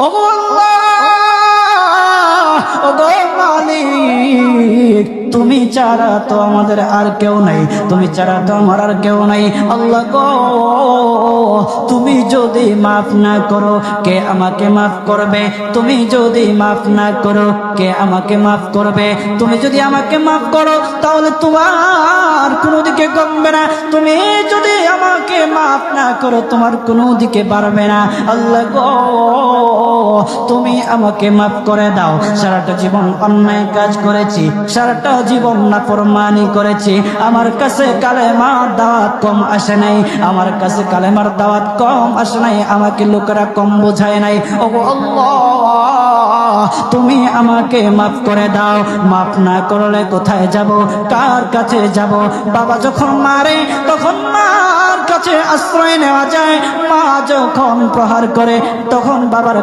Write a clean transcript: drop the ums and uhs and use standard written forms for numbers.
ওগো আল্লাহ, ওগো মালিক, তুমি ছাড়া তো আমাদের আর কেউ নাই, তুমি ছাড়া তো আমার আর কেউ নাই। আল্লাহ গো, তুমি যদি মাফ না করো কে আমাকে মাফ করবে? তুমি যদি মাফ না করো কে আমাকে মাফ করবে? তুমি যদি আমাকে মাফ করো তাহলে তোমার কোনো দিকে কমবে না, তুমি যদি আমাকে মাফ না করো তোমার কোনো দিকে বাড়বে না। আল্লাহ গো, তুমি আমাকে মাফ করে দাও। সারাটা জীবন অন্যায় কাজ করেছি, সারাটা জীবন নাফরমানি করেছি, আমার কাছে কালেমার দাওয়াত কম আসে নাই, আমার কাছে কালেমার দাওয়াত কম আসে নাই, আমাকে লোকেরা কম বোঝায় নাই। ওগো আল্লাহ, তুমি আমাকে মাফ করে দাও। মাফ না করলে কোথায় যাব, কার কাছে যাব? বাবা যখন মারে তখন মার কাছে আশ্রয় নেওয়া যায়, মা যখন প্রহার করে তখন বাবার